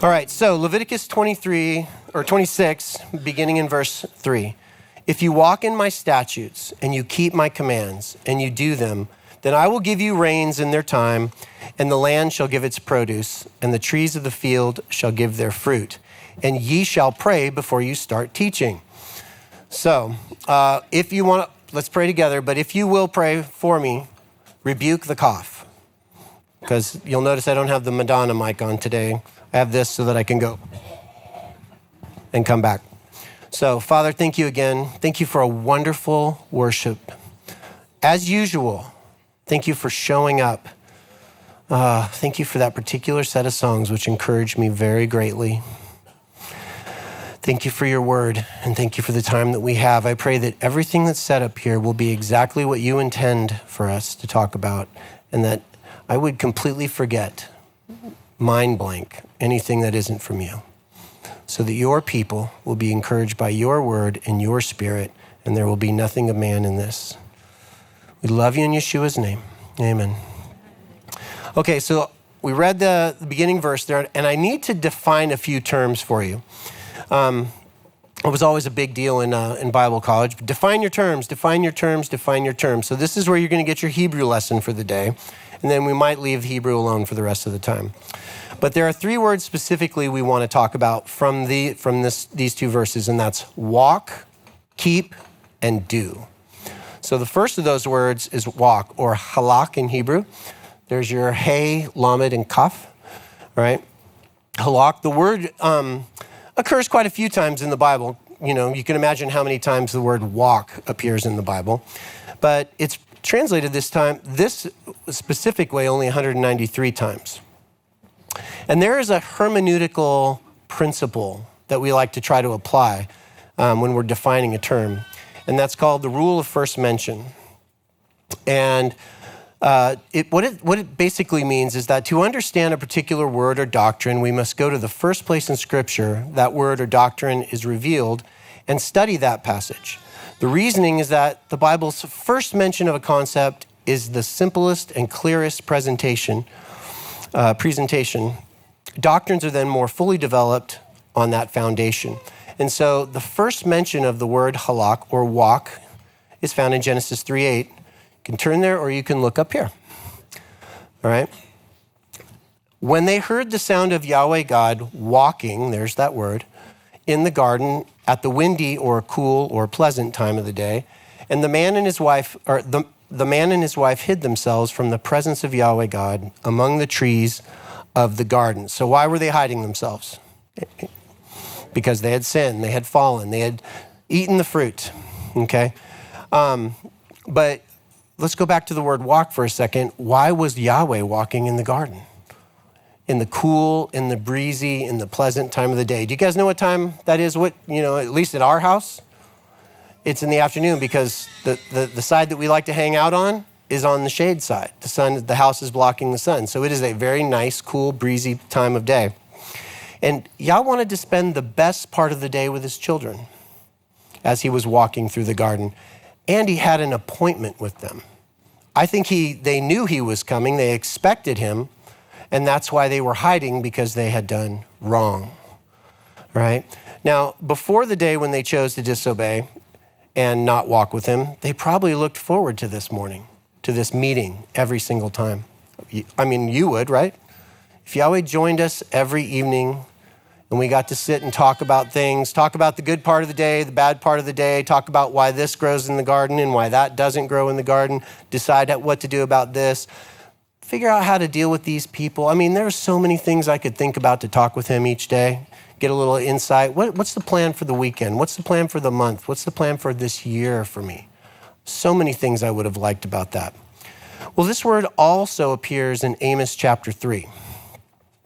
All right, so Leviticus 23 or 26, beginning in verse 3. If you walk in my statutes and you keep my commands and you do them, then I will give you rains in their time, and the land shall give its produce, and the trees of the field shall give their fruit. And ye shall pray before you start teaching. So if you want to, let's pray together, but if you will pray for me, rebuke the cough. Because you'll notice I don't have the Madonna mic on today. I have this so that I can go and come back. So, Father, thank you again. Thank you for a wonderful worship. As usual, thank you for showing up. Thank you for that particular set of songs, which encouraged me very greatly. Thank you for your word, and thank you for the time that we have. I pray that everything that's set up here will be exactly what you intend for us to talk about, and that I would completely forget, mind blank, anything that isn't from you, so that your people will be encouraged by your word and your spirit, and there will be nothing of man in this. We love you in Yeshua's name. Amen. Okay, so we read the beginning verse there, and I need to define a few terms for you. It was always a big deal in Bible college. Define your terms, define your terms, define your terms. So this is where you're going to get your Hebrew lesson for the day, and then we might leave Hebrew alone for the rest of the time. But there are three words specifically we want to talk about from these two verses, and that's walk, keep, and do. So the first of those words is walk, or halak in Hebrew. There's your hey, lamed, and kaf, right? Halak, the word occurs quite a few times in the Bible. You know, you can imagine how many times the word walk appears in the Bible. But it's translated this specific way, only 193 times. And there is a hermeneutical principle that we like to try to apply when we're defining a term, and that's called the rule of first mention. And what it basically means is that to understand a particular word or doctrine, we must go to the first place in Scripture that word or doctrine is revealed and study that passage. The reasoning is that the Bible's first mention of a concept is the simplest and clearest presentation. Doctrines are then more fully developed on that foundation. And so the first mention of the word halak, or walk, is found in Genesis 3:8. You can turn there or you can look up here. All right? When they heard the sound of Yahweh God walking, there's that word, in the garden at the windy or cool or pleasant time of the day, and the man and his wife hid themselves from the presence of Yahweh God among the trees of the garden. So why were they hiding themselves? Because they had sinned, they had fallen, they had eaten the fruit, okay? But let's go back to the word walk for a second. Why was Yahweh walking in the garden? In the cool, in the breezy, in the pleasant time of the day. Do you guys know what time that is? At least at our house, it's in the afternoon, because the side that we like to hang out on is on the shade side. The house is blocking the sun. So it is a very nice, cool, breezy time of day. And Yah wanted to spend the best part of the day with his children as he was walking through the garden. And he had an appointment with them. I think they knew he was coming. They expected him. And that's why they were hiding, because they had done wrong, right? Now, before the day when they chose to disobey and not walk with him, they probably looked forward to this morning, to this meeting every single time. I mean, you would, right? If Yahweh joined us every evening and we got to sit and talk about things, talk about the good part of the day, the bad part of the day, talk about why this grows in the garden and why that doesn't grow in the garden, decide what to do about this, figure out how to deal with these people. I mean, there are so many things I could think about to talk with him each day, get a little insight. What's the plan for the weekend? What's the plan for the month? What's the plan for this year for me? So many things I would have liked about that. Well, this word also appears in Amos chapter 3.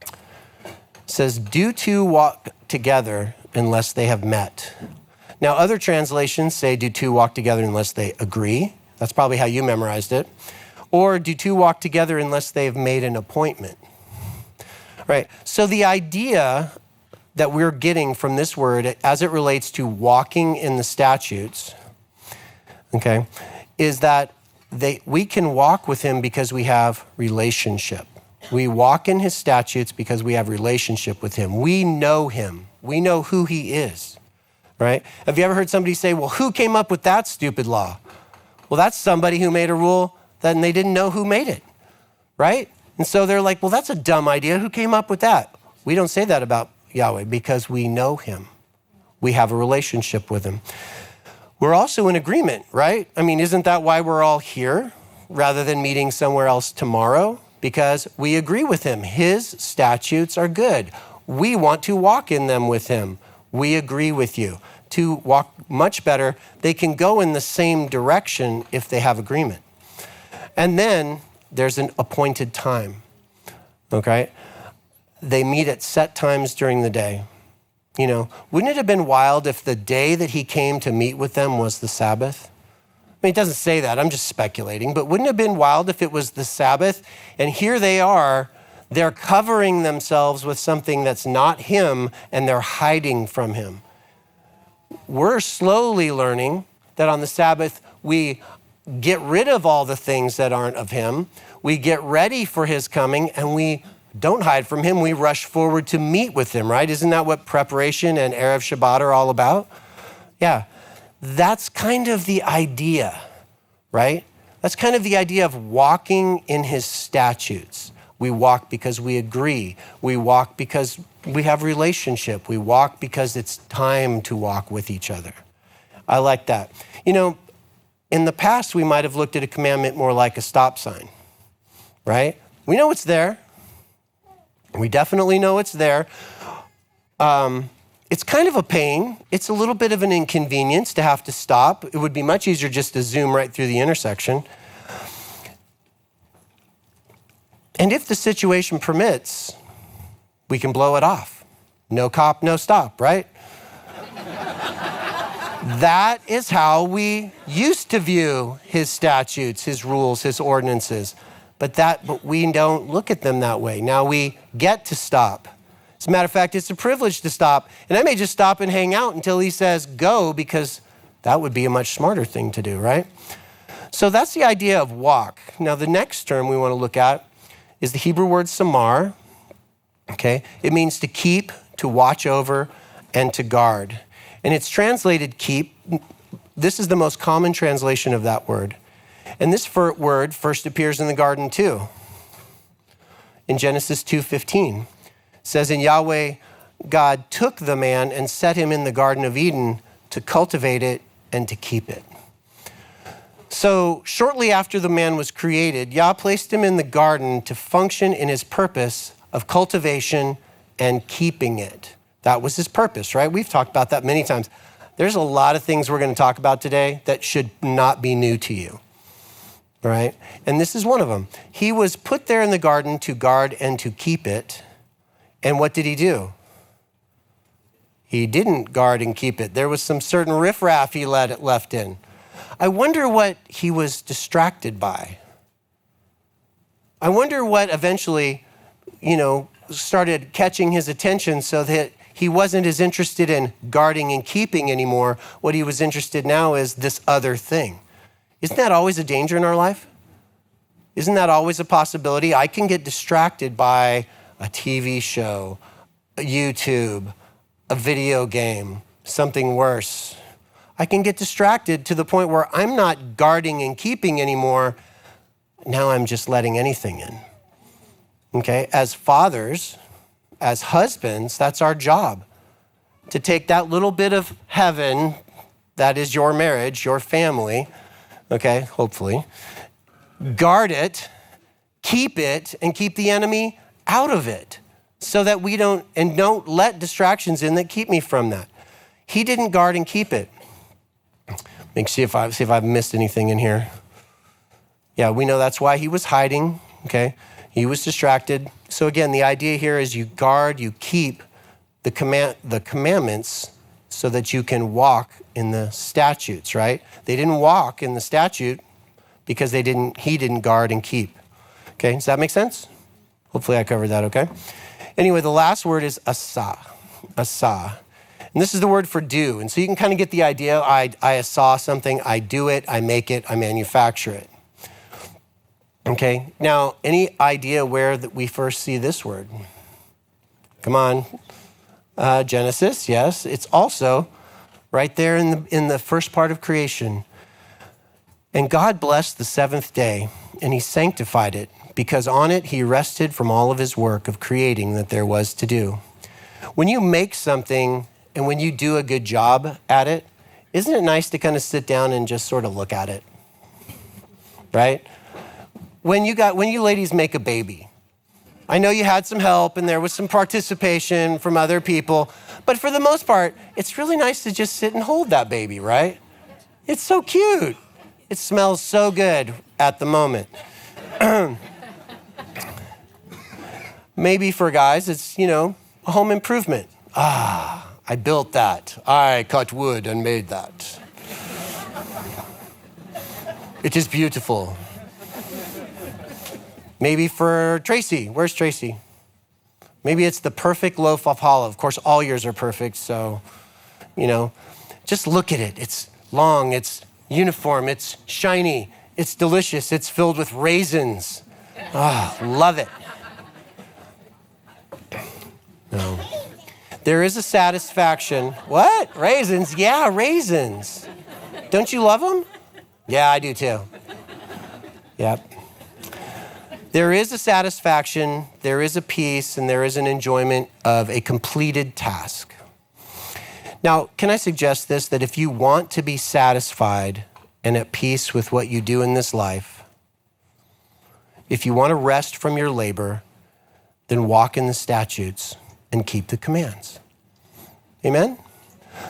It says, do two walk together unless they have met. Now, other translations say, do two walk together unless they agree. That's probably how you memorized it. Or do two walk together unless they've made an appointment? Right. So the idea that we're getting from this word as it relates to walking in the statutes, okay, is that we can walk with him because we have relationship. We walk in his statutes because we have relationship with him. We know him. We know who he is, right? Have you ever heard somebody say, well, who came up with that stupid law? Well, that's somebody who made a rule and they didn't know who made it, right? And so they're like, well, that's a dumb idea. Who came up with that? We don't say that about Yahweh because we know him. We have a relationship with him. We're also in agreement, right? I mean, isn't that why we're all here rather than meeting somewhere else tomorrow? Because we agree with him. His statutes are good. We want to walk in them with him. We agree with you. To walk much better, they can go in the same direction if they have agreement. And then there's an appointed time, okay? They meet at set times during the day. You know, wouldn't it have been wild if the day that he came to meet with them was the Sabbath? I mean, it doesn't say that, I'm just speculating, but wouldn't it have been wild if it was the Sabbath? And here they are, they're covering themselves with something that's not him, and they're hiding from him. We're slowly learning that on the Sabbath, we get rid of all the things that aren't of him. We get ready for his coming, and we don't hide from him. We rush forward to meet with him, right? Isn't that what preparation and Erev Shabbat are all about? Yeah, that's kind of the idea, right? That's kind of the idea of walking in his statutes. We walk because we agree. We walk because we have relationship. We walk because it's time to walk with each other. I like that. You know, in the past, we might have looked at a commandment more like a stop sign, right? We know it's there. We definitely know it's there. It's kind of a pain. It's a little bit of an inconvenience to have to stop. It would be much easier just to zoom right through the intersection. And if the situation permits, we can blow it off. No cop, no stop, right? That is how we used to view his statutes, his rules, his ordinances. But we don't look at them that way. Now we get to stop. As a matter of fact, it's a privilege to stop. And I may just stop and hang out until he says go, because that would be a much smarter thing to do, right? So that's the idea of walk. Now the next term we want to look at is the Hebrew word samar, okay? It means to keep, to watch over, and to guard. And it's translated keep. This is the most common translation of that word. And this word first appears in the garden too. In Genesis 2:15, it says, and Yahweh God took the man and set him in the Garden of Eden to cultivate it and to keep it. So shortly after the man was created, Yah placed him in the garden to function in his purpose of cultivation and keeping it. That was his purpose, right? We've talked about that many times. There's a lot of things we're going to talk about today that should not be new to you, right? And this is one of them. He was put there in the garden to guard and to keep it. And what did he do? He didn't guard and keep it. There was some certain riffraff he left in. I wonder what he was distracted by. I wonder what eventually, started catching his attention so that he wasn't as interested in guarding and keeping anymore. What he was interested now is this other thing. Isn't that always a danger in our life? Isn't that always a possibility? I can get distracted by a TV show, a YouTube, a video game, something worse. I can get distracted to the point where I'm not guarding and keeping anymore. Now I'm just letting anything in. Okay, as fathers, as husbands, that's our job. To take that little bit of heaven, that is your marriage, your family, okay, hopefully, guard it, keep it, and keep the enemy out of it so that we don't let distractions in that keep me from that. He didn't guard and keep it. Let me see if I've missed anything in here. Yeah, we know that's why he was hiding, okay? He was distracted. So again, the idea here is you guard, you keep the commandments so that you can walk in the statutes, right? They didn't walk in the statute because he didn't guard and keep. Okay, does that make sense? Hopefully I covered that, okay? Anyway, the last word is asa. And this is the word for do. And so you can kind of get the idea. I asa something, I do it, I make it, I manufacture it. Okay, now, any idea where that we first see this word? Come on. Genesis, yes. It's also right there in the first part of creation. And God blessed the seventh day, and he sanctified it, because on it he rested from all of his work of creating that there was to do. When you make something and when you do a good job at it, isn't it nice to kind of sit down and just sort of look at it? Right? When you ladies make a baby, I know you had some help and there was some participation from other people, but for the most part, it's really nice to just sit and hold that baby, right? It's so cute. It smells so good at the moment. Maybe for guys, it's, a home improvement. I built that. I cut wood and made that. It is beautiful. Maybe for Tracy. Where's Tracy? Maybe it's the perfect loaf of challah. Of course, all yours are perfect, so, just look at it. It's long, it's uniform, it's shiny, it's delicious, it's filled with raisins. Love it. No. There is a satisfaction. What? Raisins? Yeah, raisins. Don't you love them? Yeah, I do too. Yep. There is a satisfaction, there is a peace, and there is an enjoyment of a completed task. Now, can I suggest this, that if you want to be satisfied and at peace with what you do in this life, if you want to rest from your labor, then walk in the statutes and keep the commands. Amen?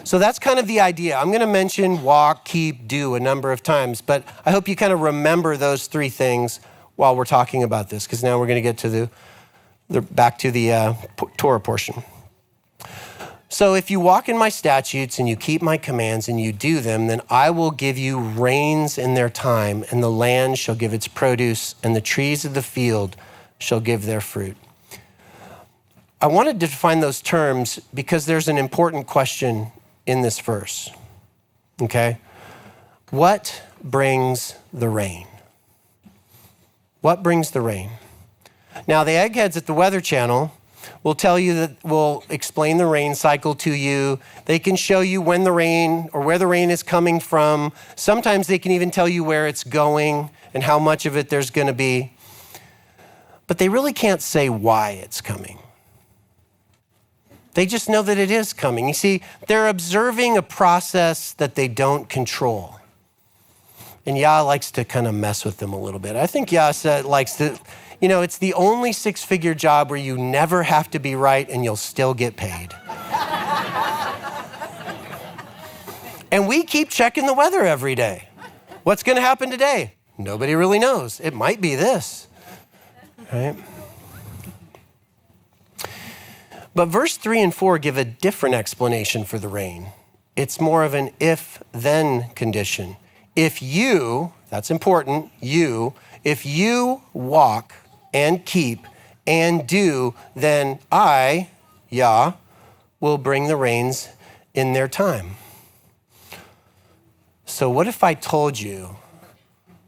So that's kind of the idea. I'm going to mention walk, keep, do a number of times, but I hope you kind of remember those three things while we're talking about this, because now we're going to get to back to the Torah portion. So if you walk in my statutes and you keep my commands and you do them, then I will give you rains in their time, and the land shall give its produce, and the trees of the field shall give their fruit. I wanted to define those terms because there's an important question in this verse, okay? What brings the rain? What brings the rain? Now, the eggheads at the Weather Channel will tell you will explain the rain cycle to you. They can show you when the rain or where the rain is coming from. Sometimes they can even tell you where it's going and how much of it there's going to be. But they really can't say why it's coming. They just know that it is coming. You see, they're observing a process that they don't control. And Yah likes to kind of mess with them a little bit. I think Yah likes to, it's the only six-figure job where you never have to be right and you'll still get paid. And we keep checking the weather every day. What's going to happen today? Nobody really knows. It might be this, right? But verse 3 and 4 give a different explanation for the rain. It's more of an if-then condition. If you, that's important, if you walk and keep and do, then I, Yah, will bring the rains in their time. So what if I told you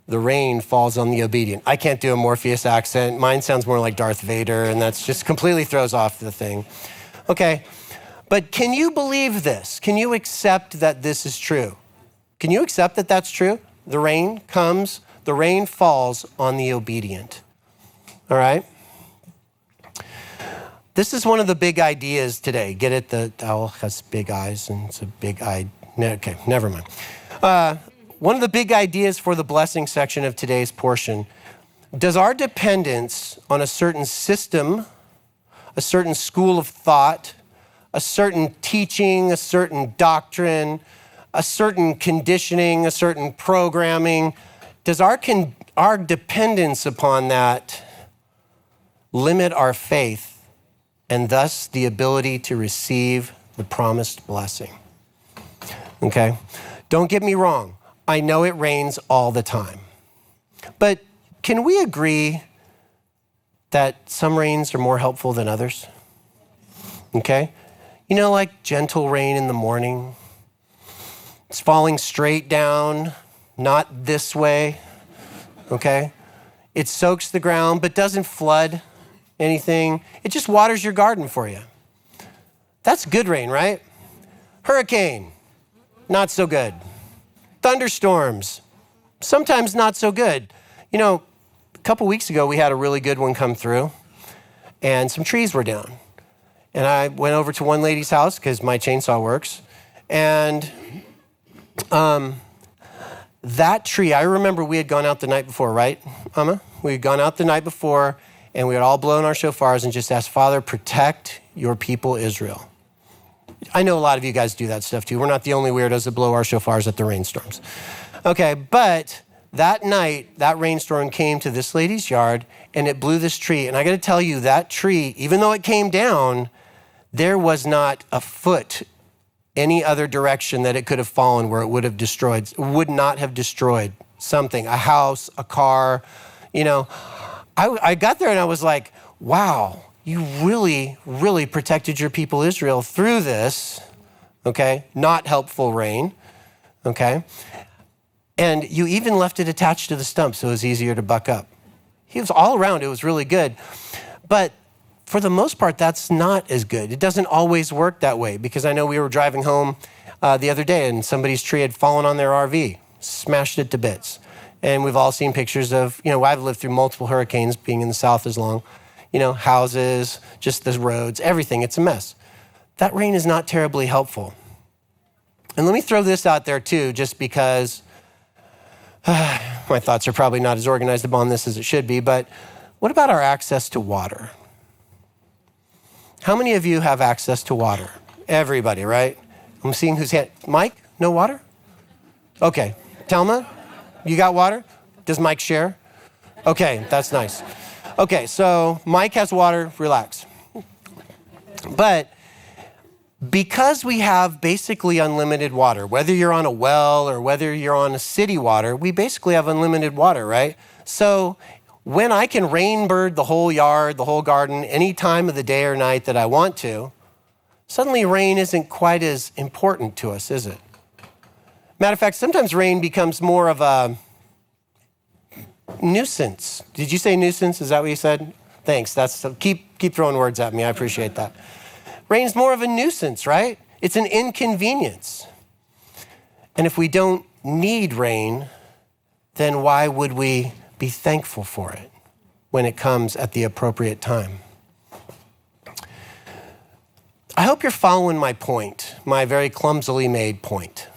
the rain falls on the obedient? I can't do a Morpheus accent. Mine sounds more like Darth Vader, and that's just completely throws off the thing. Okay, but can you believe this? Can you accept that this is true? Can you accept that that's true? The rain comes, the rain falls on the obedient. All right? This is one of the big ideas today. Get it? The owl has big eyes and it's a big eye. Okay, never mind. One of the big ideas for the blessing section of today's portion. Does our dependence on a certain system, a certain school of thought, a certain teaching, a certain doctrine, a certain conditioning, a certain programming, does our dependence upon that limit our faith and thus the ability to receive the promised blessing? Okay? Don't get me wrong. I know it rains all the time. But can we agree that some rains are more helpful than others? Okay? Like gentle rain in the morning. It's falling straight down, not this way, okay? It soaks the ground, but doesn't flood anything. It just waters your garden for you. That's good rain, right? Hurricane, not so good. Thunderstorms, sometimes not so good. You know, a couple weeks ago, we had a really good one come through, and some trees were down. And I went over to one lady's house because my chainsaw works. And that tree, I remember we had gone out the night before, right, Mama? We had gone out the night before, and we had all blown our shofars and just asked, Father, protect your people Israel. I know a lot of you guys do that stuff too. We're not the only weirdos that blow our shofars at the rainstorms. Okay, but that night, that rainstorm came to this lady's yard, and it blew this tree. And I got to tell you, that tree, even though it came down, there was not a foot any other direction that it could have fallen where it would not have destroyed something, a house, a car. You know, I got there and I was like, wow, you really, really protected your people Israel through this, okay? Not helpful rain, okay? And you even left it attached to the stump so it was easier to buck up. He was all around, it was really good. But for the most part, that's not as good. It doesn't always work that way, because I know we were driving home the other day and somebody's tree had fallen on their RV, smashed it to bits. And we've all seen pictures of, you know, I've lived through multiple hurricanes being in the South as long, you know, houses, just the roads, everything, it's a mess. That rain is not terribly helpful. And let me throw this out there too, just because my thoughts are probably not as organized upon this as it should be, but what about our access to water? How many of you have access to water? Everybody, right? I'm seeing whose hand. Mike, no water? Okay. Telma, you got water? Does Mike share? Okay, that's nice. Okay, so Mike has water, relax. But because we have basically unlimited water, whether you're on a well or whether you're on a city water, we basically have unlimited water, right? So when I can rain bird the whole yard, the whole garden, any time of the day or night that I want to, suddenly rain isn't quite as important to us, is it? Matter of fact, sometimes rain becomes more of a nuisance. Did you say nuisance? Is that what you said? Thanks. Keep throwing words at me. I appreciate that. Rain's more of a nuisance, right? It's an inconvenience. And if we don't need rain, then why would we be thankful for it when it comes at the appropriate time? I hope you're following my point, my very clumsily made point.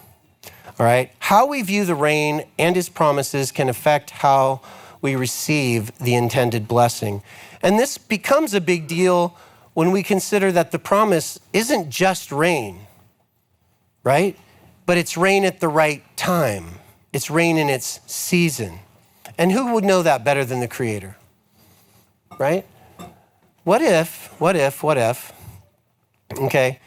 All right? How we view the rain and his promises can affect how we receive the intended blessing. And this becomes a big deal when we consider that the promise isn't just rain, right? But it's rain at the right time. It's rain in its season. And who would know that better than the Creator, right? What if, okay,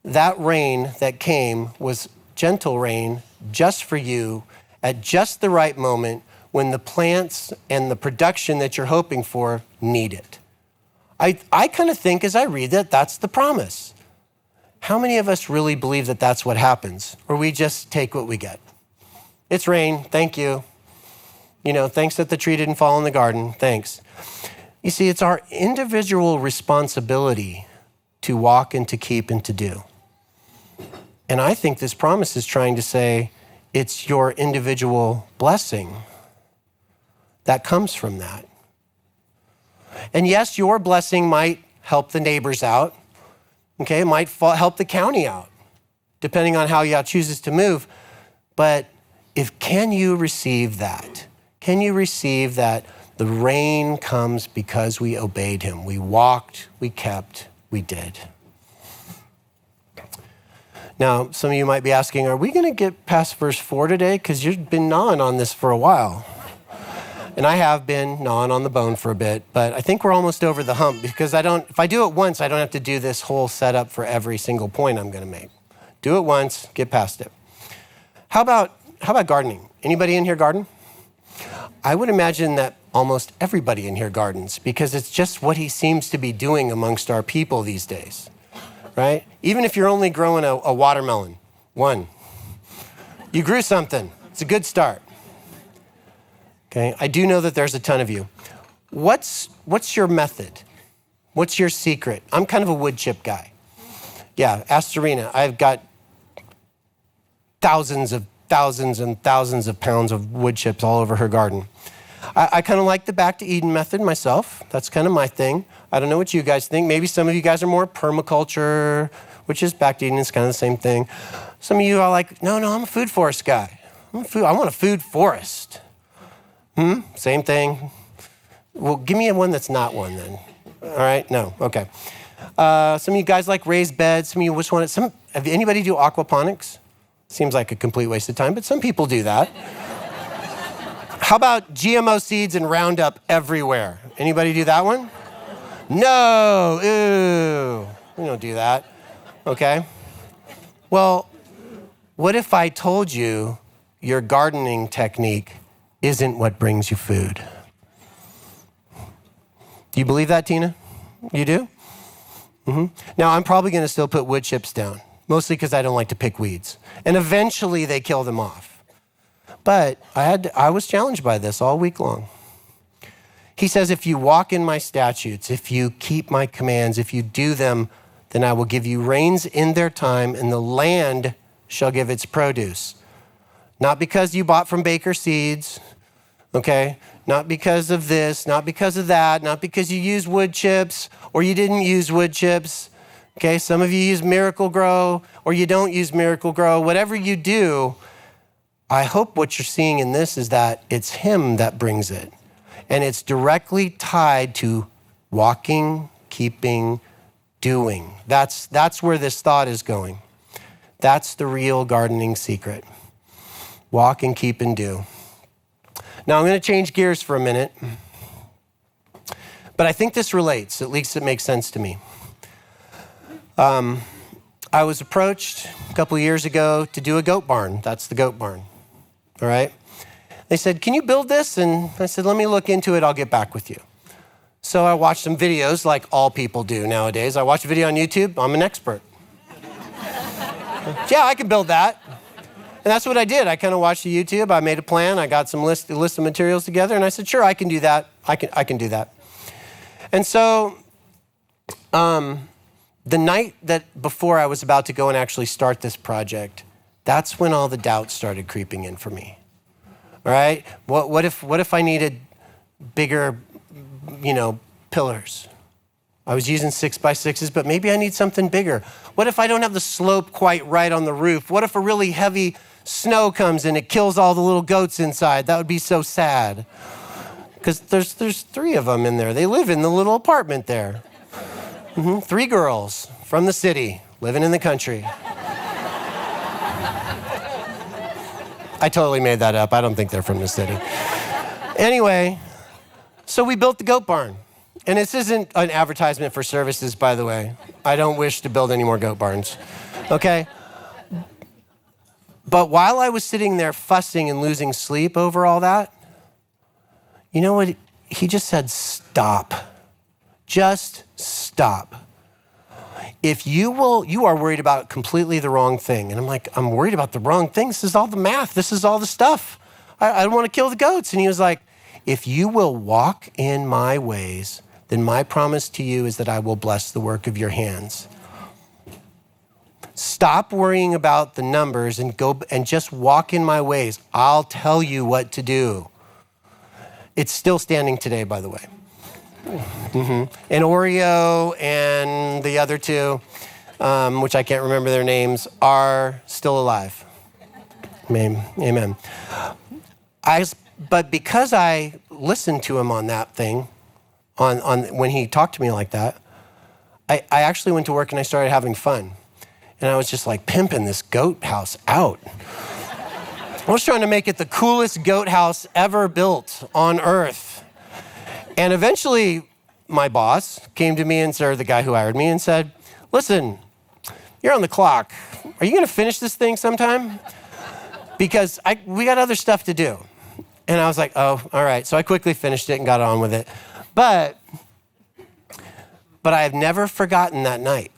that rain that came was gentle rain just for you at just the right moment when the plants and the production that you're hoping for need it. I kind of think as I read that, that's the promise. How many of us really believe that that's what happens? Or we just take what we get? It's rain, thank you. You know, thanks that the tree didn't fall in the garden, thanks. You see, it's our individual responsibility to walk and to keep and to do. And I think this promise is trying to say it's your individual blessing that comes from that. And yes, your blessing might help the neighbors out. Okay, it might help the county out, depending on how Yah chooses to move. But can you receive that? Can you receive that the rain comes because we obeyed him? We walked, we kept, we did. Now, some of you might be asking, are we going to get past verse 4 today? Because you've been gnawing on this for a while. And I have been gnawing on the bone for a bit, but I think we're almost over the hump because if I do it once, I don't have to do this whole setup for every single point I'm going to make. Do it once, get past it. How about gardening? Anybody in here garden? I would imagine that almost everybody in here gardens because it's just what he seems to be doing amongst our people these days, right? Even if you're only growing a watermelon, one, you grew something. It's a good start. Okay, I do know that there's a ton of you. What's your method? What's your secret? I'm kind of a wood chip guy. Yeah, ask Serena. I've got thousands and thousands of pounds of wood chips all over her garden. I kind of like the Back to Eden method myself. That's kind of my thing. I don't know what you guys think. Maybe some of you guys are more permaculture, which is Back to Eden. It's kind of the same thing. Some of you are like, no, I'm a food forest guy. I want a food forest. Same thing. Well, give me one that's not one then. All right? No. Okay. Some of you guys like raised beds. Some of you just want it. Have anybody do aquaponics? Seems like a complete waste of time, but some people do that. How about GMO seeds and Roundup everywhere? Anybody do that one? No. Ew. We don't do that. Okay. Well, what if I told you your gardening technique isn't what brings you food? Do you believe that, Tina? You do? Now, I'm probably going to still put wood chips down, mostly because I don't like to pick weeds. And eventually they kill them off. But I was challenged by this all week long. He says, if you walk in my statutes, if you keep my commands, if you do them, then I will give you rains in their time, and the land shall give its produce. Not because you bought from Baker Seeds, okay? Not because of this, not because of that, not because you use wood chips or you didn't use wood chips. Okay, some of you use Miracle Grow or you don't use Miracle Grow. Whatever you do, I hope what you're seeing in this is that it's him that brings it. And it's directly tied to walking, keeping, doing. That's where this thought is going. That's the real gardening secret. Walk and keep and do. Now, I'm going to change gears for a minute, but I think this relates. At least it makes sense to me. I was approached a couple of years ago to do a goat barn. That's the goat barn, all right? They said, can you build this? And I said, let me look into it. I'll get back with you. So I watched some videos like all people do nowadays. I watched a video on YouTube. I'm an expert. Yeah, I can build that. And that's what I did. I kind of watched the YouTube. I made a plan. I got some list of materials together. And I said, sure, I can do that. I can do that. And so the night that before I was about to go and actually start this project, that's when all the doubts started creeping in for me. All right? What if I needed bigger, pillars? I was using 6x6s, but maybe I need something bigger. What if I don't have the slope quite right on the roof? What if a really heavy snow comes and it kills all the little goats inside? That would be so sad. Because there's 3 of them in there. They live in the little apartment there. 3 girls from the city living in the country. I totally made that up. I don't think they're from the city. Anyway, so we built the goat barn. And this isn't an advertisement for services, by the way. I don't wish to build any more goat barns, okay? But while I was sitting there fussing and losing sleep over all that, you know what? He just said, stop. Just stop. If you are worried about completely the wrong thing. And I'm like, I'm worried about the wrong thing. This is all the math. This is all the stuff. I don't want to kill the goats. And he was like, if you will walk in my ways, then my promise to you is that I will bless the work of your hands. Stop worrying about the numbers and go and just walk in my ways. I'll tell you what to do. It's still standing today, by the way. And Oreo and the other 2, which I can't remember their names, are still alive. Amen. But because I listened to him on that thing, on when he talked to me like that, I actually went to work and I started having fun. And I was just like pimping this goat house out. I was trying to make it the coolest goat house ever built on earth. And eventually my boss came to me or the guy who hired me and said, listen, you're on the clock. Are you going to finish this thing sometime? Because we got other stuff to do. And I was like, oh, all right. So I quickly finished it and got on with it. But I have never forgotten that night.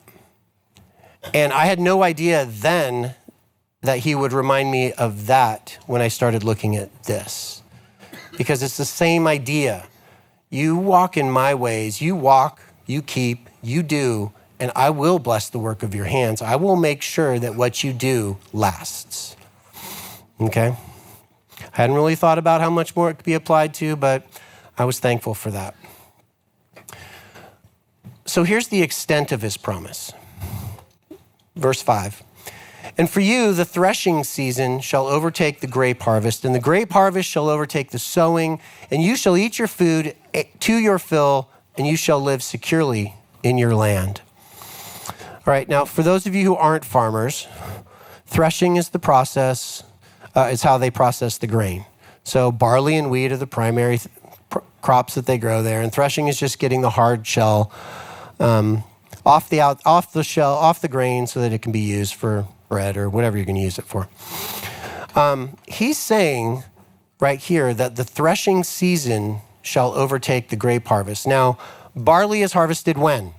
And I had no idea then that he would remind me of that when I started looking at this. because it's the same idea. You walk in my ways, you walk, you keep, you do, and I will bless the work of your hands. I will make sure that what you do lasts. Okay? I hadn't really thought about how much more it could be applied to, but I was thankful for that. So here's the extent of his promise. Verse 5. And for you, the threshing season shall overtake the grape harvest, and the grape harvest shall overtake the sowing, and you shall eat your food to your fill, and you shall live securely in your land. All right, now for those of you who aren't farmers, threshing is the process, it's how they process the grain. So barley and wheat are the primary crops that they grow there, and threshing is just getting the hard shell off the grain so that it can be used for bread or whatever you're going to use it for. He's saying right here that the threshing season shall overtake the grape harvest. Now, barley is harvested when?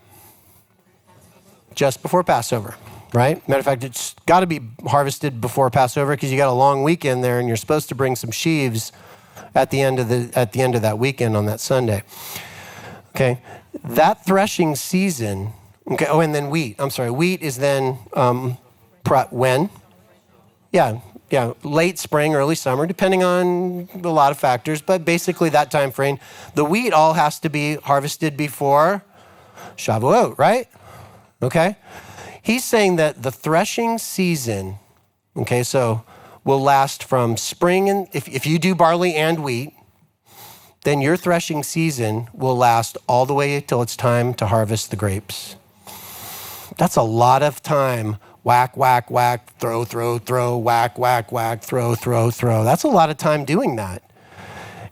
Just before Passover, right? Matter of fact, it's got to be harvested before Passover because you got a long weekend there, and you're supposed to bring some sheaves at the end of that weekend on that Sunday. Okay, that threshing season. Okay. Oh, and then wheat. I'm sorry. Wheat is then when? Yeah, late spring, early summer, depending on a lot of factors, but basically that time frame. The wheat all has to be harvested before Shavuot, right? Okay. He's saying that the threshing season, okay, so will last from spring, and if you do barley and wheat, then your threshing season will last all the way till it's time to harvest the grapes. That's a lot of time. Whack, whack, whack, throw, throw, throw, whack, whack, whack, throw, throw, throw. That's a lot of time doing that.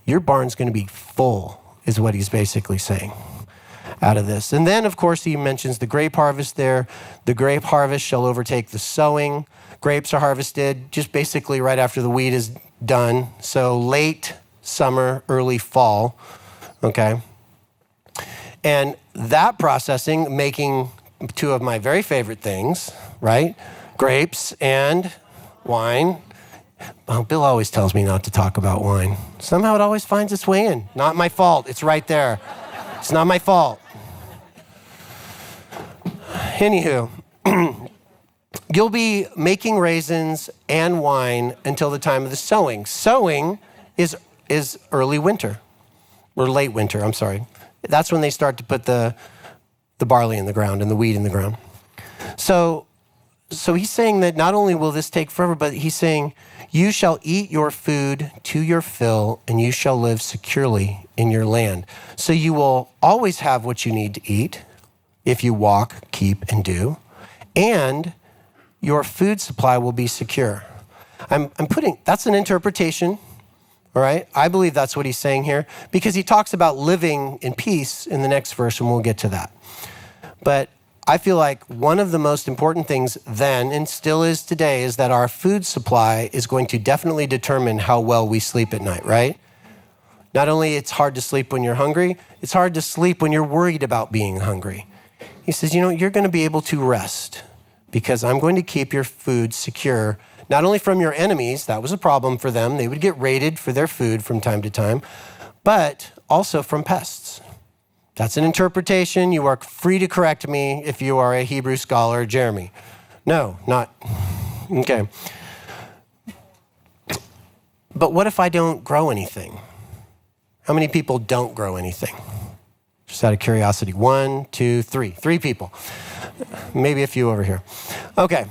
Your barn's going to be full, is what he's basically saying out of this. And then, of course, he mentions the grape harvest there. The grape harvest shall overtake the sowing. Grapes are harvested just basically right after the wheat is done. So late summer, early fall, okay? And that processing, making two of my very favorite things, right? Grapes and wine. Oh, Bill always tells me not to talk about wine. Somehow it always finds its way in. Not my fault. It's right there. It's not my fault. Anywho, you'll be making raisins and wine until the time of the sowing. Sowing is early winter, or late winter, I'm sorry. That's when they start to put the barley in the ground and the wheat in the ground. So he's saying that not only will this take forever, but he's saying, you shall eat your food to your fill, and you shall live securely in your land. So you will always have what you need to eat if you walk, keep, and do, and your food supply will be secure. That's an interpretation, all right? I believe that's what he's saying here, because he talks about living in peace in the next verse, and we'll get to that. But I feel like one of the most important things then, and still is today, is that our food supply is going to definitely determine how well we sleep at night, right? Not only it's hard to sleep when you're hungry, it's hard to sleep when you're worried about being hungry. He says, you're going to be able to rest because I'm going to keep your food secure, not only from your enemies, that was a problem for them, they would get raided for their food from time to time, but also from pests. That's an interpretation. You are free to correct me if you are a Hebrew scholar, Jeremy. No, not. Okay. But what if I don't grow anything? How many people don't grow anything? Just out of curiosity. 1, 2, 3. 3 people. Maybe a few over here. Okay.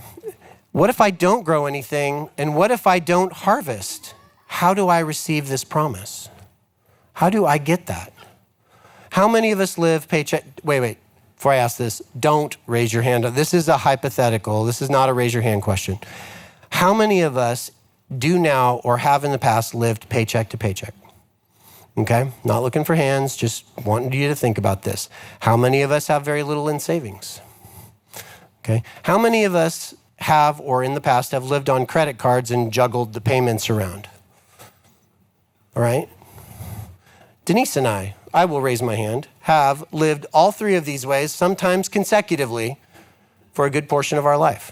What if I don't grow anything? And what if I don't harvest? How do I receive this promise? How do I get that? How many of us live paycheck? Wait. Before I ask this, don't raise your hand. This is a hypothetical. This is not a raise your hand question. How many of us do now or have in the past lived paycheck to paycheck? Okay, not looking for hands, just wanting you to think about this. How many of us have very little in savings? Okay, how many of us have or in the past have lived on credit cards and juggled the payments around? All right, Denise and I will raise my hand, have lived all 3 of these ways, sometimes consecutively, for a good portion of our life.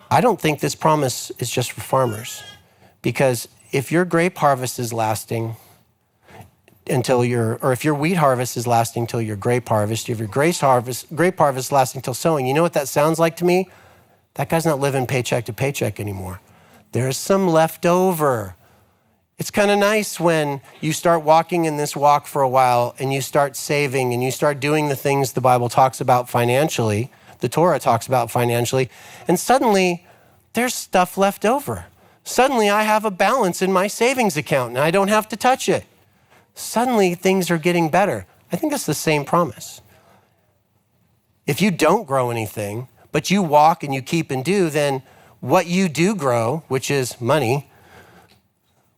I don't think this promise is just for farmers, because if your grape harvest is lasting if your wheat harvest is lasting till your grape harvest, if your grape harvest lasting till sowing, you know what that sounds like to me? That guy's not living paycheck to paycheck anymore. There's some left over. It's kind of nice when you start walking in this walk for a while and you start saving and you start doing the things the Bible talks about financially, the Torah talks about financially, and suddenly there's stuff left over. Suddenly I have a balance in my savings account and I don't have to touch it. Suddenly things are getting better. I think that's the same promise. If you don't grow anything, but you walk and you keep and do, then what you do grow, which is money,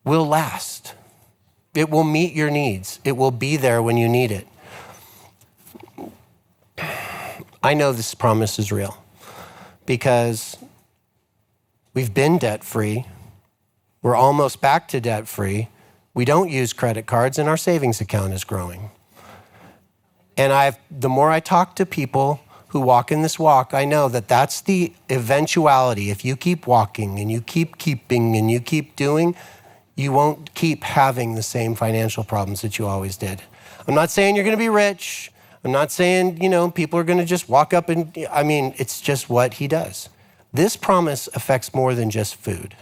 will last. It will meet your needs. It will be there when you need it. I know this promise is real because we've been debt-free. We're almost back to debt-free. We don't use credit cards and our savings account is growing. And the more I talk to people who walk in this walk, I know that that's the eventuality. If you keep walking and you keep keeping and you keep doing, you won't keep having the same financial problems that you always did. I'm not saying you're going to be rich. I'm not saying, people are going to just walk up and, it's just what he does. This promise affects more than just food.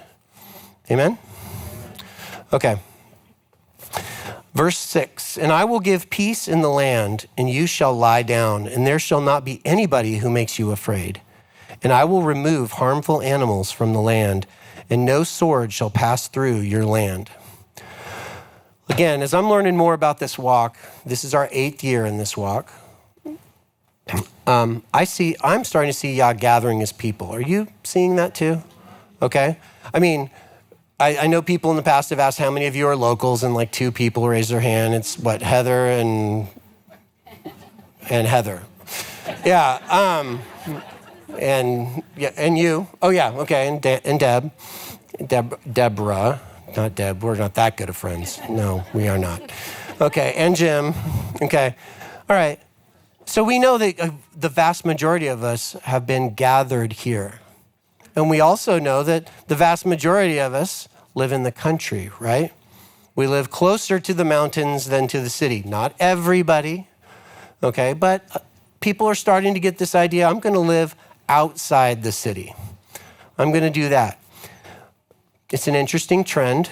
Amen? Okay. Verse 6, and I will give peace in the land, and you shall lie down, and there shall not be anybody who makes you afraid. And I will remove harmful animals from the land, and no sword shall pass through your land. Again, as I'm learning more about this walk, this is our 8th year in this walk. I'm starting to see Yah gathering his people. Are you seeing that too? Okay. I know people in the past have asked how many of you are locals, and 2 people raise their hand. It's Heather and Heather. Yeah. And you. Oh yeah. Okay. And Deborah. Not Deb. We're not that good of friends. No, we are not. Okay. And Jim. Okay. All right. So we know that the vast majority of us have been gathered here. And we also know that the vast majority of us live in the country, right? We live closer to the mountains than to the city. Not everybody, okay? But people are starting to get this idea, I'm going to live outside the city. I'm going to do that. It's an interesting trend,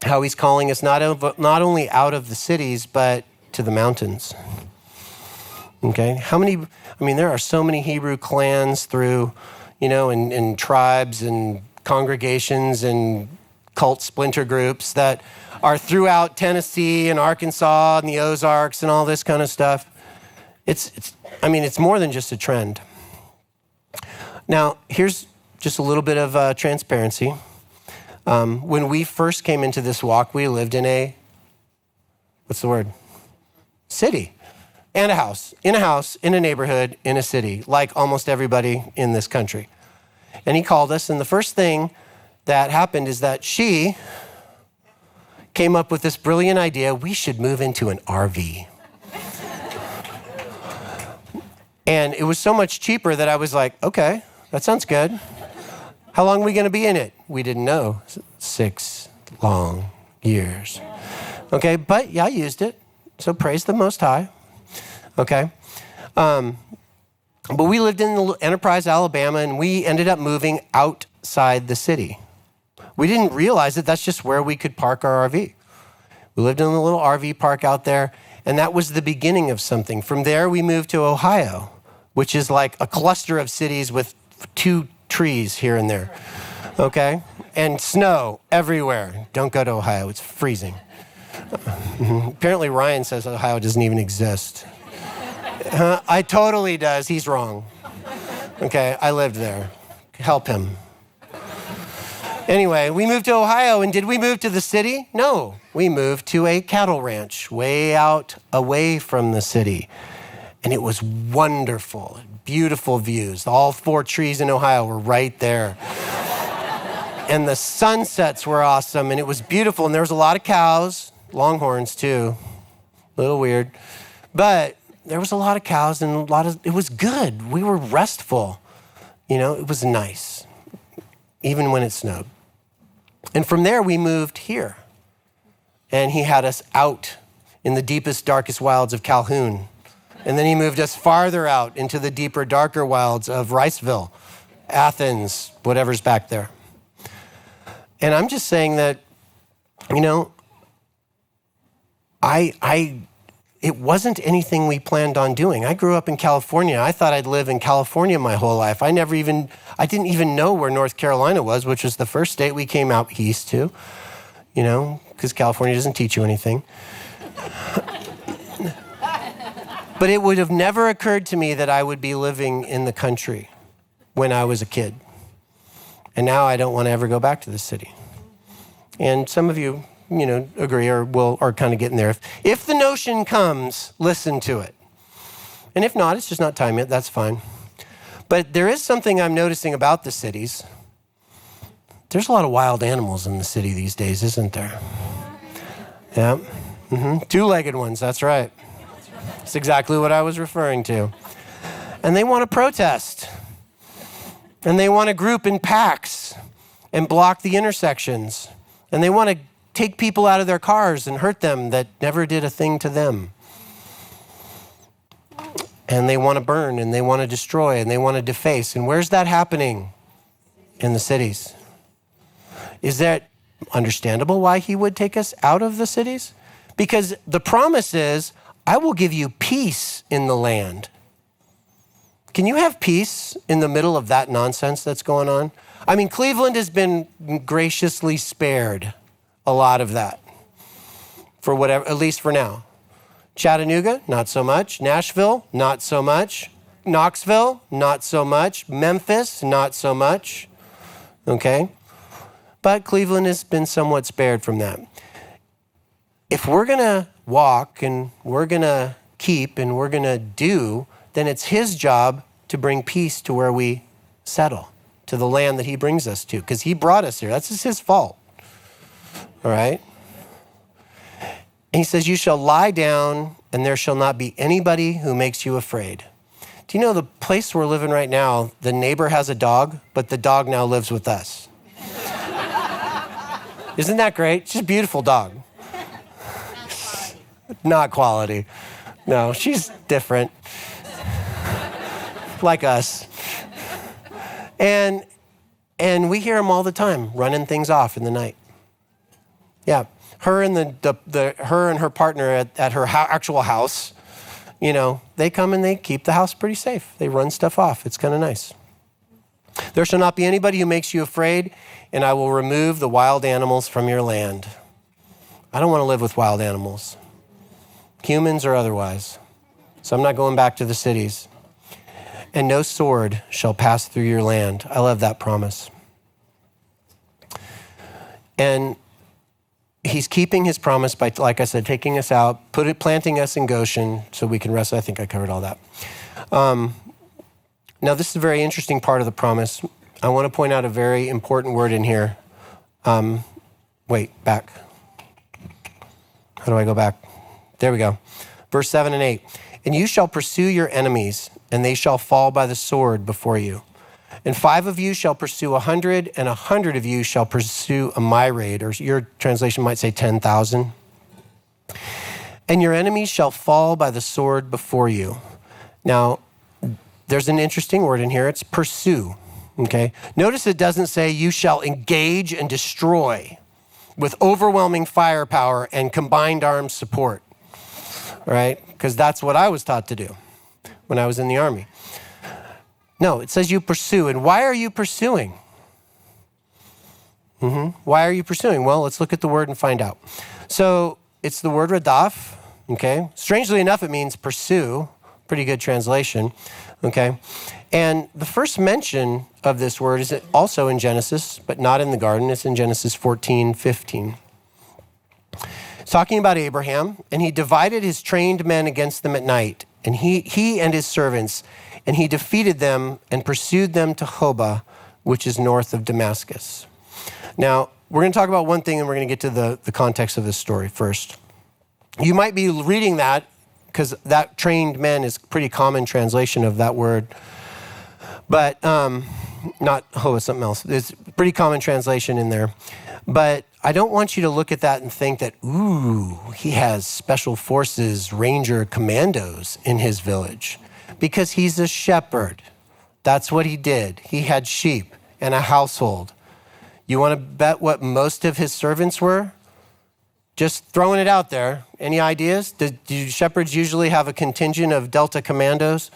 how he's calling us not only out of the cities, but to the mountains. Okay? There are so many Hebrew clans through, and tribes and congregations and cult splinter groups that are throughout Tennessee and Arkansas and the Ozarks and all this kind of stuff. It's more than just a trend. Now, here's just a little bit of transparency. When we first came into this walk, we lived in city. And a house, in a neighborhood, in a city, like almost everybody in this country. And he called us, and the first thing that happened is that she came up with this brilliant idea, we should move into an RV. And it was so much cheaper that I was like, okay, that sounds good. How long are we going to be in it? We didn't know. 6 long years. Okay, but yeah, I used it. So praise the Most High. Okay. But we lived in Enterprise, Alabama, and we ended up moving outside the city. We didn't realize that that's just where we could park our RV. We lived in a little RV park out there, and that was the beginning of something. From there, we moved to Ohio, which is like a cluster of cities with 2 trees here and there, okay? And snow everywhere. Don't go to Ohio, it's freezing. Apparently, Ryan says Ohio doesn't even exist. I totally does. He's wrong. Okay, I lived there. Help him. Anyway, we moved to Ohio, and did we move to the city? No, we moved to a cattle ranch way out away from the city. And it was wonderful, beautiful views. All 4 trees in Ohio were right there. And the sunsets were awesome, and it was beautiful. And there was a lot of cows, longhorns too, a little weird. But there was a lot of cows and it was good. We were restful. It was nice, even when it snowed. And from there, we moved here. And he had us out in the deepest, darkest wilds of Calhoun. And then he moved us farther out into the deeper, darker wilds of Riceville, Athens, whatever's back there. And I'm just saying that, it wasn't anything we planned on doing. I grew up in California. I thought I'd live in California my whole life. I didn't even know where North Carolina was, which was the first state we came out east to, because California doesn't teach you anything. But it would have never occurred to me that I would be living in the country when I was a kid. And now I don't want to ever go back to the city. And some of you, agree or kind of getting there. If the notion comes, listen to it. And if not, it's just not time yet, that's fine. But there is something I'm noticing about the cities. There's a lot of wild animals in the city these days, isn't there? Yeah. Two-legged ones, that's right. That's exactly what I was referring to. And they want to protest. And they want to group in packs and block the intersections. And they want to take people out of their cars and hurt them that never did a thing to them. And they want to burn and they want to destroy and they want to deface. And where's that happening? In the cities. Is that understandable why he would take us out of the cities? Because the promise is, I will give you peace in the land. Can you have peace in the middle of that nonsense that's going on? I mean, Cleveland has been graciously spared a lot of that, for whatever, at least for now. Chattanooga, not so much. Nashville, not so much. Knoxville, not so much. Memphis, not so much. Okay? But Cleveland has been somewhat spared from that. If we're going to walk and we're going to keep and we're going to do, then it's his job to bring peace to where we settle, to the land that he brings us to, because he brought us here. That's just his fault. All right? And he says, you shall lie down and there shall not be anybody who makes you afraid. Do you know the place we're living right now, the neighbor has a dog, but the dog now lives with us. Isn't that great? She's a beautiful dog. Not quality. No, she's different. Like us. And we hear them all the time, running things off in the night. Yeah, her and her partner at her actual house, they come and they keep the house pretty safe. They run stuff off. It's kind of nice. There shall not be anybody who makes you afraid, and I will remove the wild animals from your land. I don't want to live with wild animals, humans or otherwise. So I'm not going back to the cities. And no sword shall pass through your land. I love that promise. And he's keeping his promise by, like I said, taking us out, planting us in Goshen so we can rest. I think I covered all that. Now, this is a very interesting part of the promise. I want to point out a very important word in here. Back. How do I go back? There we go. Verse 7 and 8. And you shall pursue your enemies, and they shall fall by the sword before you. And 5 of you shall pursue 100, and 100 of you shall pursue a myriad, or your translation might say 10,000. And your enemies shall fall by the sword before you. Now, there's an interesting word in here. It's pursue, okay? Notice it doesn't say you shall engage and destroy with overwhelming firepower and combined arms support, all right? Because that's what I was taught to do when I was in the Army. No, it says you pursue. And why are you pursuing? Why are you pursuing? Well, let's look at the word and find out. So it's the word radaf, okay? Strangely enough, it means pursue. Pretty good translation, okay? And the first mention of this word is also in Genesis, but not in the garden. It's in Genesis 14:15. It's talking about Abraham, and he divided his trained men against them at night, and he and his servants, and he defeated them and pursued them to Hobah, which is north of Damascus. Now, we're going to talk about one thing, and we're going to get to the context of this story first. You might be reading that, because that trained men is a pretty common translation of that word. But not Hobah, something else. It's a pretty common translation in there. But I don't want you to look at that and think that, ooh, he has special forces, ranger commandos in his village, because he's a shepherd. That's what he did. He had sheep and a household. You want to bet what most of his servants were? Just throwing it out there. Any ideas? Do shepherds usually have a contingent of Delta commandos,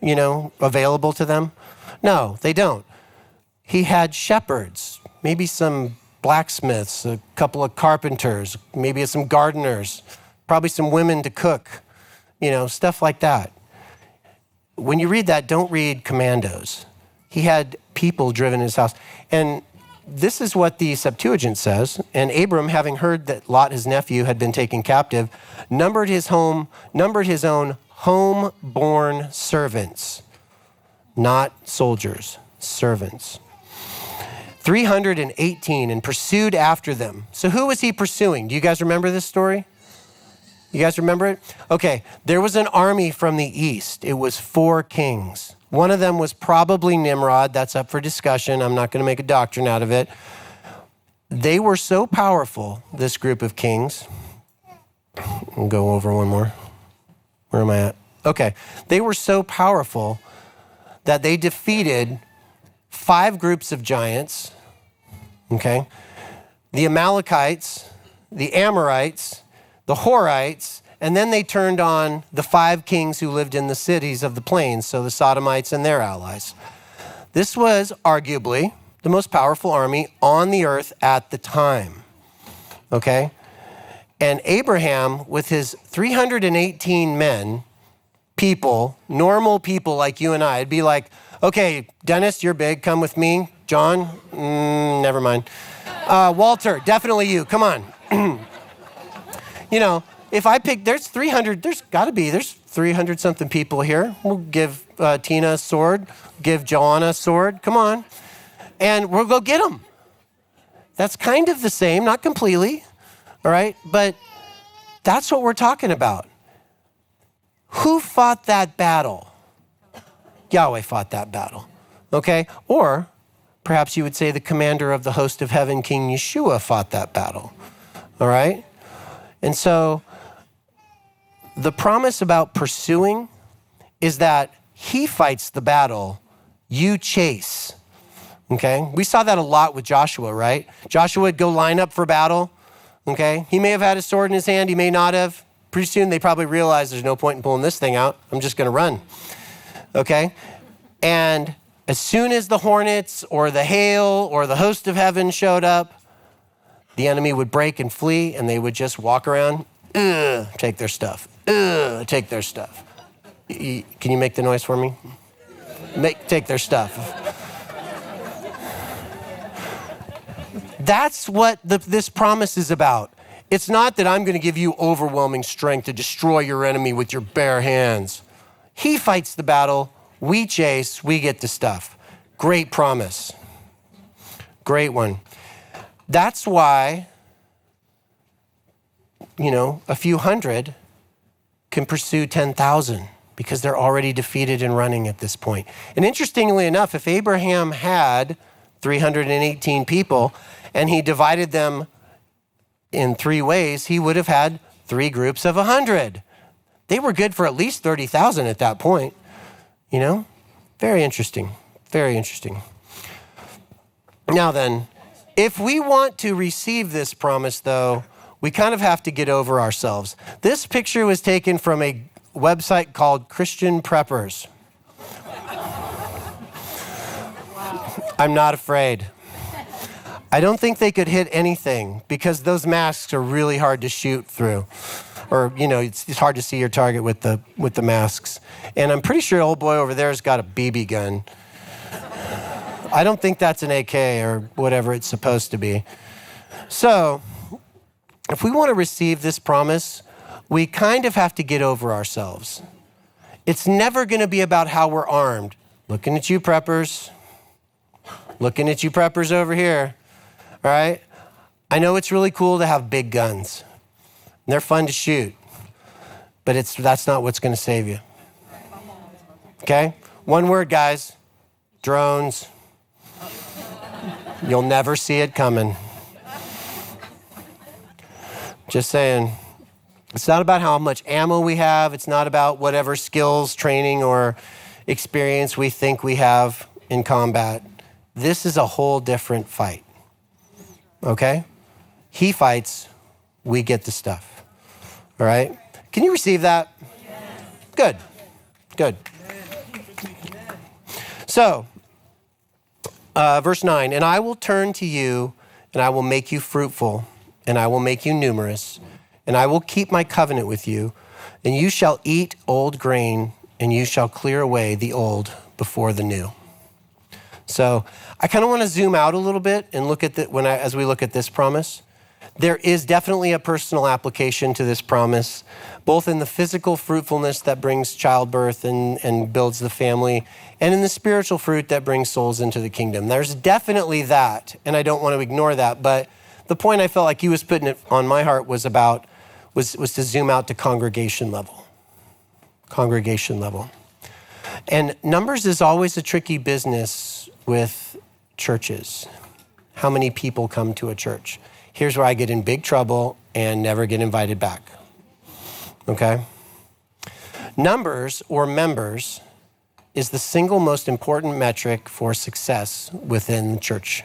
available to them? No, they don't. He had shepherds, maybe some blacksmiths, a couple of carpenters, maybe some gardeners, probably some women to cook, stuff like that. When you read that, don't read commandos. He had people driven in his house. And this is what the Septuagint says. And Abram, having heard that Lot, his nephew, had been taken captive, numbered his own home-born servants, not soldiers, servants. 318, and pursued after them. So who was he pursuing? Do you guys remember this story? You guys remember it? Okay, there was an army from the east. It was 4 kings. One of them was probably Nimrod. That's up for discussion. I'm not going to make a doctrine out of it. They were so powerful, this group of kings. I'll go over one more. Where am I at? Okay. They were so powerful that they defeated 5 groups of giants, okay? The Amalekites, the Amorites, the Horites, and then they turned on the 5 kings who lived in the cities of the plains, so the Sodomites and their allies. This was arguably the most powerful army on the earth at the time, okay? And Abraham, with his 318 men, normal people like you and I, it'd be like, okay, Dennis, you're big, come with me. John, never mind. Walter, definitely you, come on. If I pick, there's 300 something people here. We'll give Tina a sword, give Joanna a sword, come on. And we'll go get them. That's kind of the same, not completely, all right? But that's what we're talking about. Who fought that battle? Yahweh fought that battle, okay? Or perhaps you would say the commander of the host of heaven, King Yeshua, fought that battle, all right? And so the promise about pursuing is that he fights the battle, you chase, okay? We saw that a lot with Joshua, right? Joshua would go line up for battle, okay? He may have had a sword in his hand, he may not have. Pretty soon they probably realized there's no point in pulling this thing out. I'm just gonna run, okay? And as soon as the hornets or the hail or the host of heaven showed up, the enemy would break and flee, and they would just walk around, take their stuff, take their stuff. Can you make the noise for me? Take their stuff. That's what this promise is about. It's not that I'm going to give you overwhelming strength to destroy your enemy with your bare hands. He fights the battle, we chase, we get the stuff. Great promise. Great one. That's why, a few hundred can pursue 10,000 because they're already defeated and running at this point. And interestingly enough, if Abraham had 318 people and he divided them in 3 ways, he would have had 3 groups of 100. They were good for at least 30,000 at that point, Very interesting, very interesting. Now then, if we want to receive this promise, though, we kind of have to get over ourselves. This picture was taken from a website called Christian Preppers. I'm not afraid. I don't think they could hit anything because those masks are really hard to shoot through. Or, it's hard to see your target with the masks. And I'm pretty sure old boy over there has got a BB gun. I don't think that's an AK or whatever it's supposed to be. So, if we want to receive this promise, we kind of have to get over ourselves. It's never going to be about how we're armed. Looking at you preppers. Looking at you preppers over here. All right? I know it's really cool to have big guns. And they're fun to shoot. But that's not what's going to save you. Okay? One word, guys. Drones. You'll never see it coming. Just saying. It's not about how much ammo we have. It's not about whatever skills, training, or experience we think we have in combat. This is a whole different fight. Okay? He fights, we get the stuff. All right? Can you receive that? Good. Good. So, verse 9, and I will turn to you, and I will make you fruitful, and I will make you numerous, and I will keep my covenant with you, and you shall eat old grain, and you shall clear away the old before the new. So I kind of want to zoom out a little bit and look at as we look at this promise. There is definitely a personal application to this promise, both in the physical fruitfulness that brings childbirth and builds the family, and in the spiritual fruit that brings souls into the kingdom. There's definitely that, and I don't want to ignore that, but the point I felt like he was putting it on my heart was to zoom out to congregation level. Congregation level. And numbers is always a tricky business with churches. How many people come to a church? Here's where I get in big trouble and never get invited back. Okay? Numbers or members is the single most important metric for success within the church.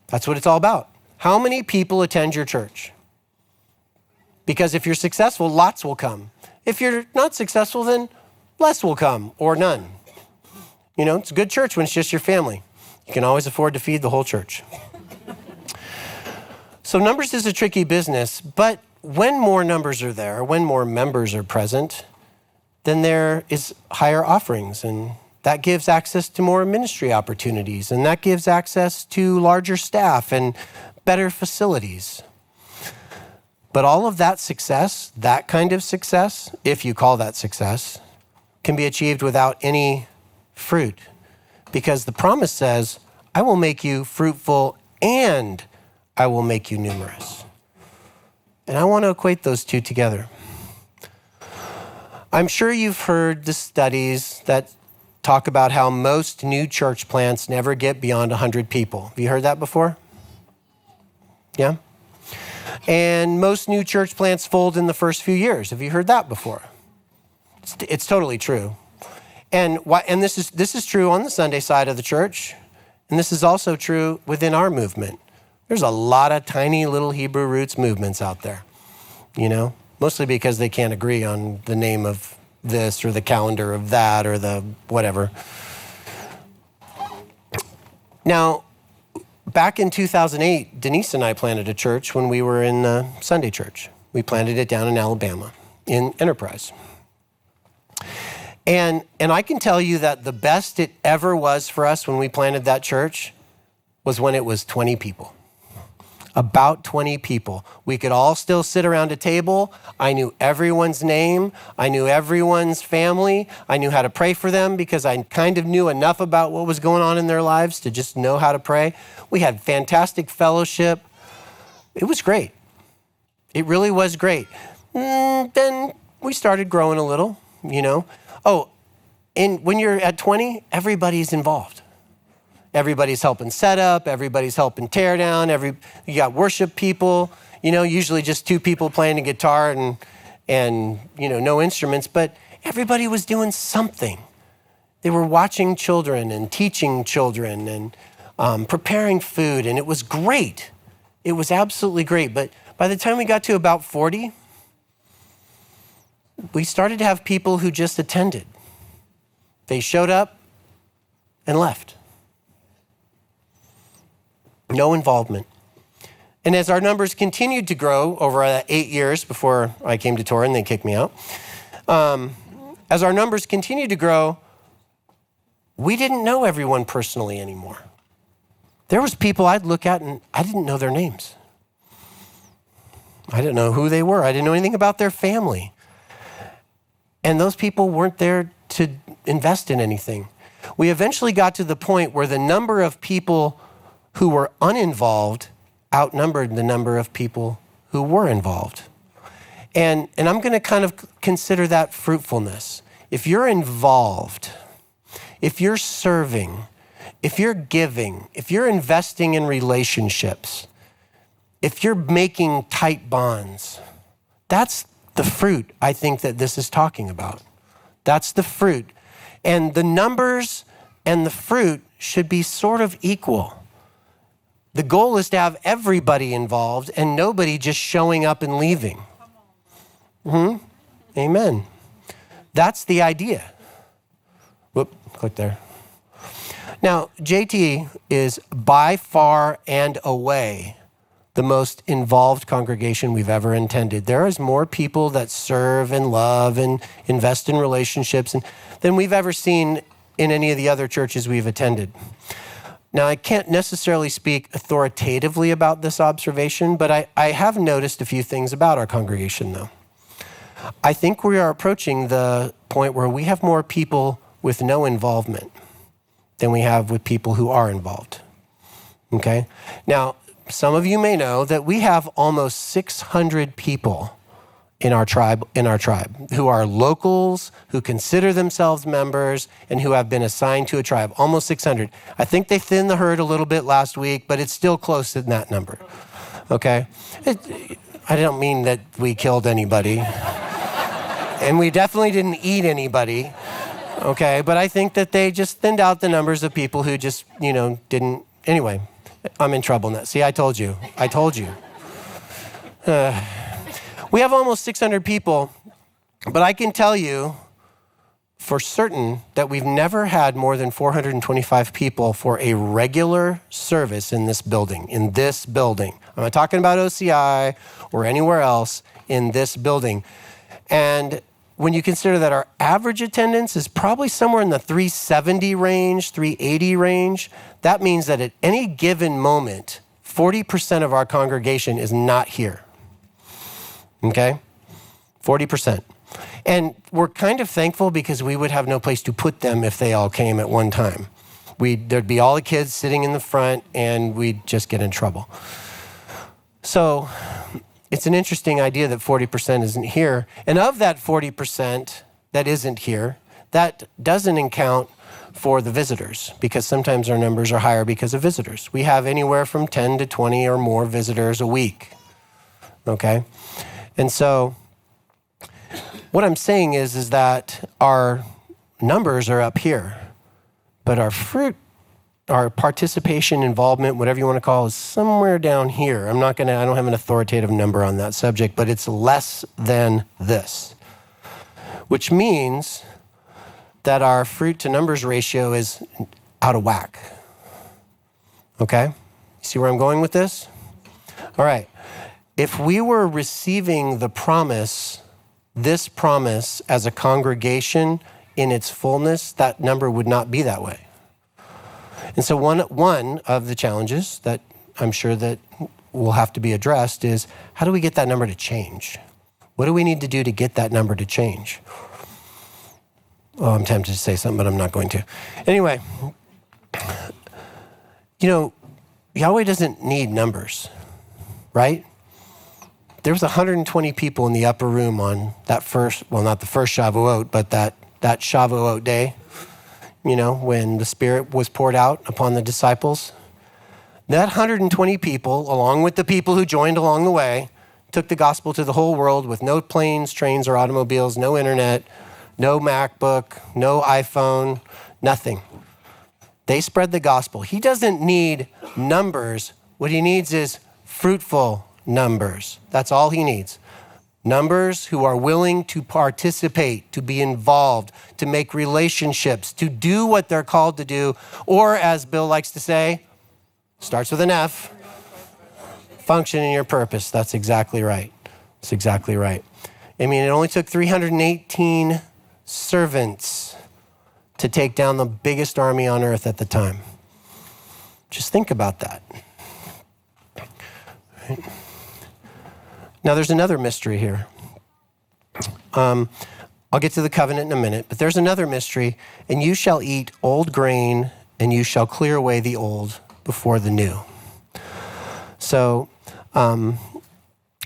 That's what it's all about. How many people attend your church? Because if you're successful, lots will come. If you're not successful, then less will come or none. You know, it's a good church when it's just your family. You can always afford to feed the whole church. So numbers is a tricky business, but when more numbers are there, when more members are present, then there is higher offerings, and that gives access to more ministry opportunities, and that gives access to larger staff and better facilities. But all of that success, that kind of success, if you call that success, can be achieved without any fruit, because the promise says, I will make you fruitful and I will make you numerous. And I want to equate those two together. I'm sure you've heard the studies that talk about how most new church plants never get beyond 100 people. Have you heard that before? Yeah? And most new church plants fold in the first few years. Have you heard that before? It's totally true. And this is true on the Sunday side of the church, and this is also true within our movement. There's a lot of tiny little Hebrew roots movements out there, you know, mostly because they can't agree on the name of this or the calendar of that or the whatever. Now, back in 2008, Denise and I planted a church when we were in Sunday church. We planted it down in Alabama, in Enterprise. And I can tell you that the best it ever was for us when we planted that church was when it was 20 people. About 20 people. We could all still sit around a table. I knew everyone's name. I knew everyone's family. I knew how to pray for them because I kind of knew enough about what was going on in their lives to just know how to pray. We had fantastic fellowship. It was great. It really was great. Then we started growing a little, you know. Oh, and when you're at 20, everybody's involved. Everybody's helping set up, everybody's helping tear down, you got worship people, you know, usually just two people playing a guitar and you know, no instruments, but everybody was doing something. They were watching children and teaching children and preparing food, and it was great. It was absolutely great. But by the time we got to about 40, we started to have people who just attended. They showed up and left. No involvement. And as our numbers continued to grow over 8 years before I came to Torah and they kicked me out, as our numbers continued to grow, we didn't know everyone personally anymore. There was people I'd look at and I didn't know their names. I didn't know who they were. I didn't know anything about their family. And those people weren't there to invest in anything. We eventually got to the point where the number of people who were uninvolved outnumbered the number of people who were involved. And I'm going to kind of consider that fruitfulness. If you're involved, if you're serving, if you're giving, if you're investing in relationships, if you're making tight bonds, that's the fruit I think that this is talking about. That's the fruit. And the numbers and the fruit should be sort of equal. The goal is to have everybody involved and nobody just showing up and leaving. Amen. That's the idea. Whoop, click there. Now, JT is by far and away the most involved congregation we've ever attended. There is more people that serve and love and invest in relationships than we've ever seen in any of the other churches we've attended. Now, I can't necessarily speak authoritatively about this observation, but I have noticed a few things about our congregation, though. I think we are approaching the point where we have more people with no involvement than we have with people who are involved, okay? Now, some of you may know that we have almost 600 people in our tribe who are locals, who consider themselves members, and who have been assigned to a tribe, almost 600. I think they thinned the herd a little bit last week, but it's still close to that number, okay? I don't mean that we killed anybody, and we definitely didn't eat anybody, okay? But I think that they just thinned out the numbers of people who just, didn't. Anyway, I'm in trouble now. See, I told you. We have almost 600 people, but I can tell you for certain that we've never had more than 425 people for a regular service in this building. I'm not talking about OCI or anywhere else, in this building. And when you consider that our average attendance is probably somewhere in the 370 range, 380 range, that means that at any given moment, 40% of our congregation is not here. Okay? 40%. And we're kind of thankful because we would have no place to put them if they all came at one time. There'd be all the kids sitting in the front and we'd just get in trouble. So it's an interesting idea that 40% isn't here. And of that 40% that isn't here, that doesn't account for the visitors, because sometimes our numbers are higher because of visitors. We have anywhere from 10 to 20 or more visitors a week. Okay? And so what I'm saying is that our numbers are up here, but our fruit, our participation, involvement, whatever you want to call it, is somewhere down here. I don't have an authoritative number on that subject, but it's less than this, which means that our fruit to numbers ratio is out of whack. Okay? See where I'm going with this? All right. If we were receiving this promise as a congregation in its fullness, that number would not be that way. And so one of the challenges that I'm sure that will have to be addressed is, how do we get that number to change? What do we need to do to get that number to change? Oh, I'm tempted to say something, but I'm not going to. Anyway, Yahweh doesn't need numbers, right? There was 120 people in the upper room on that not the first Shavuot, but that Shavuot day, when the Spirit was poured out upon the disciples. That 120 people, along with the people who joined along the way, took the gospel to the whole world with no planes, trains, or automobiles, no internet, no MacBook, no iPhone, nothing. They spread the gospel. He doesn't need numbers. What he needs is fruitful numbers. That's all he needs. Numbers who are willing to participate, to be involved, to make relationships, to do what they're called to do, or as Bill likes to say, starts with an F, function in your purpose. That's exactly right. That's exactly right. I mean, it only took 318 servants to take down the biggest army on earth at the time. Just think about that. Right. Now, there's another mystery here. I'll get to the covenant in a minute, but there's another mystery. And you shall eat old grain, and you shall clear away the old before the new. So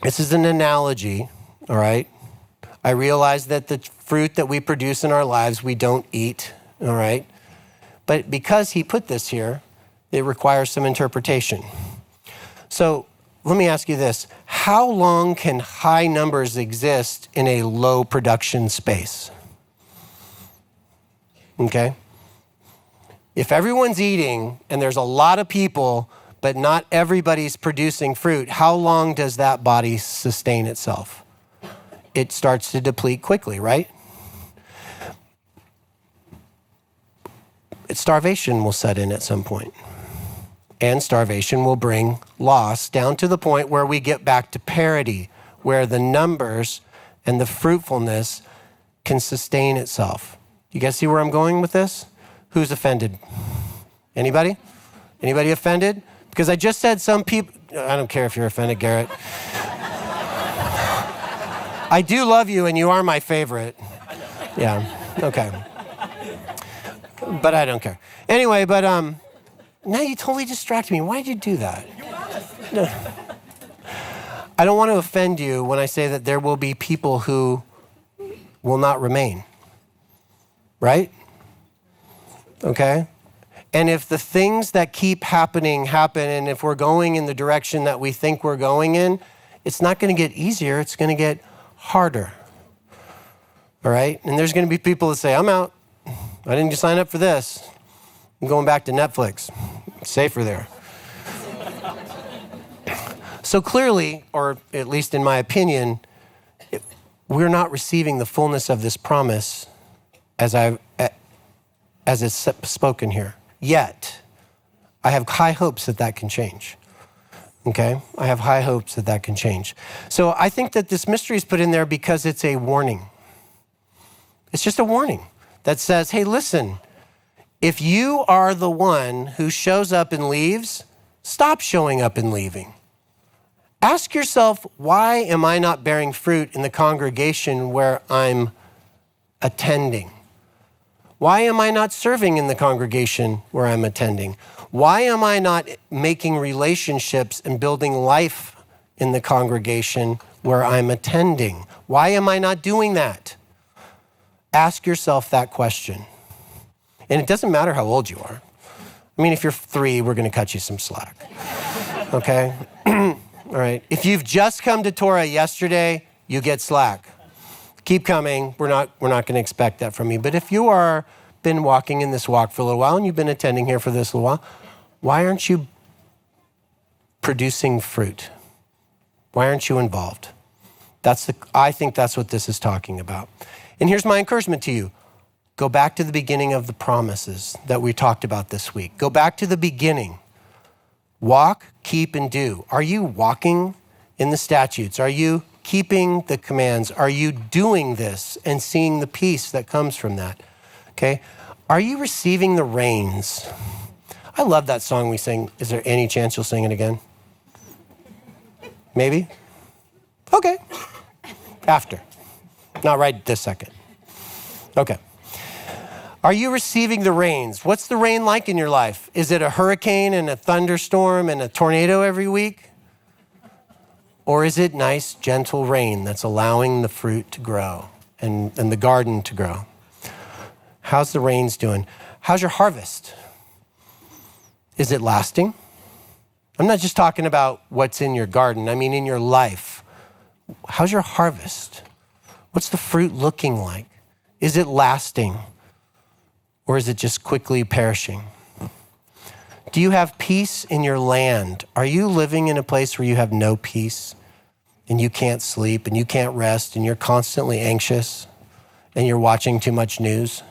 this is an analogy, all right? I realize that the fruit that we produce in our lives, we don't eat, all right? But because he put this here, it requires some interpretation. So let me ask you this. How long can high numbers exist in a low production space? Okay? If everyone's eating and there's a lot of people, but not everybody's producing fruit, how long does that body sustain itself? It starts to deplete quickly, right? Starvation will set in at some point. And starvation will bring loss down to the point where we get back to parity, where the numbers and the fruitfulness can sustain itself. You guys see where I'm going with this? Who's offended? Anybody? Anybody offended? Because I just said some people, I don't care if you're offended, Garrett. I do love you and you are my favorite. Yeah, okay. But I don't care. Anyway, now you totally distracted me. Why did you do that? No. I don't want to offend you when I say that there will be people who will not remain. Right? Okay? And if the things that keep happening happen, and if we're going in the direction that we think we're going in, it's not going to get easier. It's going to get harder. All right? And there's going to be people that say, I'm out. I didn't sign up for this. I'm going back to Netflix. It's safer there. So clearly, or at least in my opinion, we're not receiving the fullness of this promise as it's spoken here. Yet, I have high hopes that can change. Okay? I have high hopes that can change. So I think that this mystery is put in there because it's a warning. It's just a warning that says, hey, listen, if you are the one who shows up and leaves, stop showing up and leaving. Ask yourself, why am I not bearing fruit in the congregation where I'm attending? Why am I not serving in the congregation where I'm attending? Why am I not making relationships and building life in the congregation where I'm attending? Why am I not doing that? Ask yourself that question. And it doesn't matter how old you are. I mean, if you're 3, we're going to cut you some slack. Okay? All right. If you've just come to Torah yesterday, you get slack. Keep coming. We're not going to expect that from you. But if you are been walking in this walk for a little while and you've been attending here for this little while, why aren't you producing fruit? Why aren't you involved? I think that's what this is talking about. And here's my encouragement to you. Go back to the beginning of the promises that we talked about this week. Go back to the beginning. Walk, keep, and do. Are you walking in the statutes? Are you keeping the commands? Are you doing this and seeing the peace that comes from that? Okay? Are you receiving the rains? I love that song we sing. Is there any chance you'll sing it again? Maybe? Okay. After. Not right this second. Okay. Are you receiving the rains? What's the rain like in your life? Is it a hurricane and a thunderstorm and a tornado every week? Or is it nice, gentle rain that's allowing the fruit to grow and the garden to grow? How's the rains doing? How's your harvest? Is it lasting? I'm not just talking about what's in your garden. I mean in your life. How's your harvest? What's the fruit looking like? Is it lasting? Or is it just quickly perishing? Do you have peace in your land? Are you living in a place where you have no peace and you can't sleep and you can't rest and you're constantly anxious and you're watching too much news?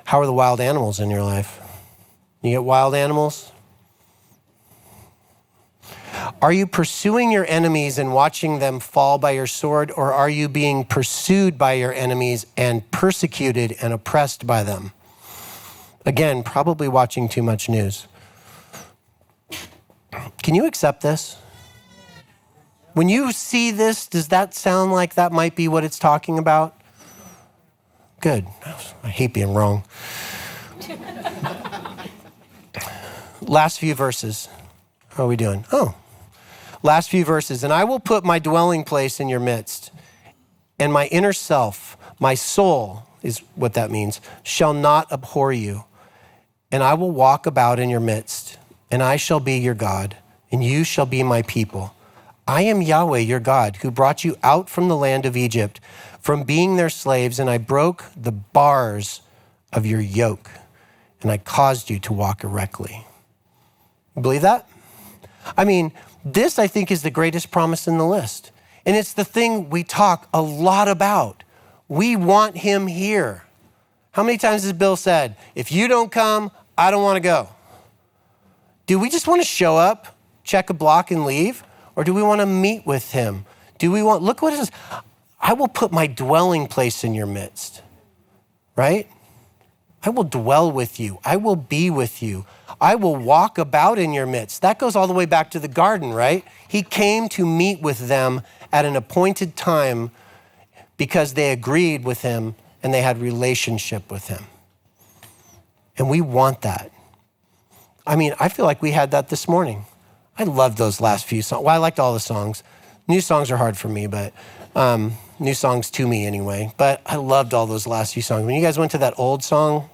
How are the wild animals in your life? You get wild animals? Are you pursuing your enemies and watching them fall by your sword, or are you being pursued by your enemies and persecuted and oppressed by them? Again, probably watching too much news. Can you accept this? When you see this, does that sound like that might be what it's talking about? Good. I hate being wrong. Last few verses. How are we doing? Last few verses. And I will put my dwelling place in your midst, and my inner self, my soul is what that means, shall not abhor you. and I will walk about in your midst, and I shall be your God, and you shall be my people. I am Yahweh, your God, who brought you out from the land of Egypt, from being their slaves, and I broke the bars of your yoke, and I caused you to walk erectly. You believe that? I mean, this, I think, is the greatest promise in the list. And it's the thing we talk a lot about. We want him here. How many times has Bill said, if you don't come, I don't want to go? Do we just want to show up, check a block and leave? Or do we want to meet with him? Look what it says. I will put my dwelling place in your midst, right? I will dwell with you. I will be with you. I will walk about in your midst. That goes all the way back to the garden, right? He came to meet with them at an appointed time because they agreed with him and they had relationship with him. And we want that. I mean, I feel like we had that this morning. I loved those last few songs. Well, I liked all the songs. New songs are hard for me, but new songs to me anyway. But I loved all those last few songs. When you guys went to that old song,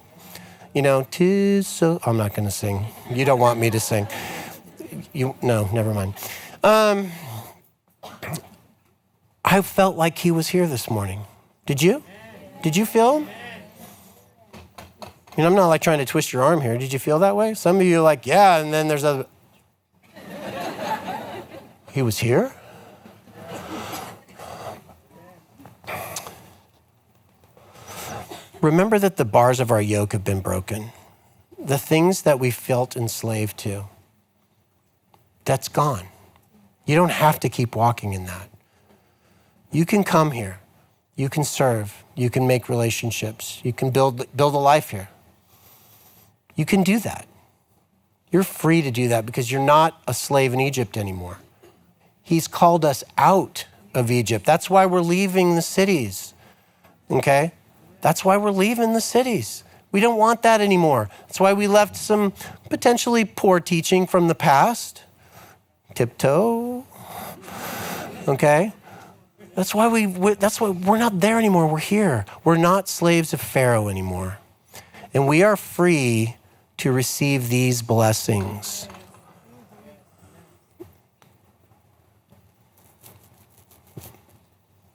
you know, I'm not going to sing. You don't want me to sing. No, never mind. I felt like he was here this morning. Did you? Did you feel him? I mean, I'm not like trying to twist your arm here. Did you feel that way? Some of you are like, yeah, and then there's other. He was here? Remember that the bars of our yoke have been broken. The things that we felt enslaved to, that's gone. You don't have to keep walking in that. You can come here. You can serve. You can make relationships. You can build a life here. You can do that. You're free to do that because you're not a slave in Egypt anymore. He's called us out of Egypt. That's why we're leaving the cities, okay? That's why we're leaving the cities. We don't want that anymore. That's why we left some potentially poor teaching from the past. Tiptoe, okay? That's why we're not there anymore. We're here. We're not slaves of Pharaoh anymore. And we are free to receive these blessings.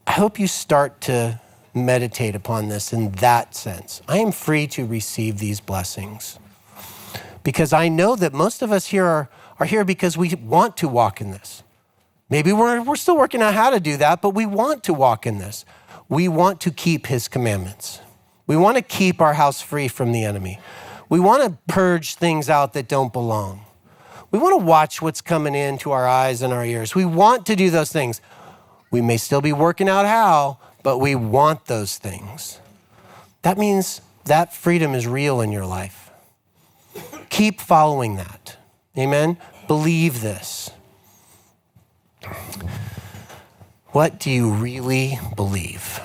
I hope you start to meditate upon this in that sense. I am free to receive these blessings because I know that most of us here are here because we want to walk in this. Maybe we're still working out how to do that, but we want to walk in this. We want to keep his commandments. We want to keep our house free from the enemy. We want to purge things out that don't belong. We want to watch what's coming into our eyes and our ears. We want to do those things. We may still be working out how, but we want those things. That means that freedom is real in your life. Keep following that. Amen? Believe this. What do you really believe?